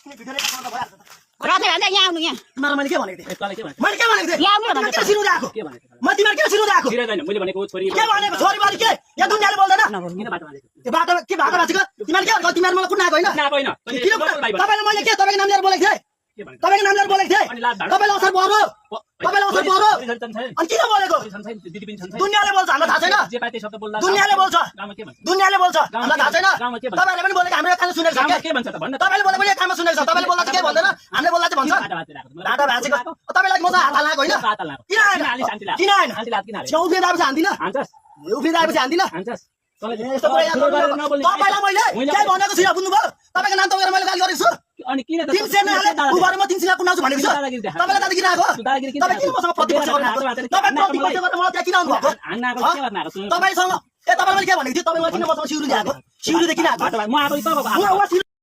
रातै भन्दै यहाँ आउनु यहाँ तिमीलाई मैले के भनेको थिएँ तँलाई के भनेको मैले के भनेको थिएँ यहाँ आउनु तिमीलाई किन सिरुँदै आएको के भनेको म तिमीलाई किन सिरुँदै आएको छिराइदैन मैले भनेको छोरी के भनेको छोरी बारी के यो दुनियाँले बोल्दैन किन बाटो हालेको त्यो बाटो के बाटो भाँचेको तिमीले के भनेको तिमीहरू मलाई कुट्न आएको होइन ना होइन किन तपाईँले मैले के तपाईँको नाम लिएर बोलेको थिएँ के भनेको तपाईँको नाम लिएर बोलेको थिएँ अनि लाज भाँडो तपाईँले असर पर्यो तपाईँले असर पर्यो अनि किन बोलेको दिदी पनि छन् दुनियाँले बोल्छ हामीलाई थाहा छैन जे पाए त्यही शब्द बोल्दा दुनियाँले बोल्छ गाउँमा के भन्छ दुनियाँले बोल्छ हामीलाई थाहा छैन गाउँमा के भन्छ तपाईँले पनि बोलेको हाम्रो कानमा सुनेको छ गाउँमा के के भन्छ त भन्न तपाईँले बोलेको पनि कानमा सुनेको छ तपाईँले बोल्दा चाहिँ के भन्दैन हामीले बोल्दा चाहिँ भन्छ बाटो भाँचेर आएको बाटो भाँचेको तपाईँलाई म त हात हालेको होइन बाटो लाएको किन आएन अलि शान्ति लाग किन आएन शान्ति लाग किन हाले छेउ उफ्रिँदापछि हान्दिनँ हान्छस् उफ्रिँदापछि हान्दिनँ हान्छस् तँलाई यस्तो कुरा याद गर्नु नबोल्ने तपाईँलाई मैले केही भनेको छुइनँ बुझ्नुभयो तपाईँको नाम तपाईँलाई मैले गाली गरेको छु अनि किन त 300 नहाले उ भएर म 300 कुनाउँछु भनेको छु तपाईँलाई दादा किन आएको दादागिरी किन तपाईँ किन मसँग प्रतिपक्ष गर्न आएको तपाईँ प्रतिपक्ष गर्न मलाई त्यहाँ किन आउनु भएको हान्नाको के गर्न आएको तपाईँसँग ए तपाईँलाई मैले के भनेको थिएँ तपाईँ मलाई किन मसँग सिउरी आएको सिउरी किन आएको म आएको त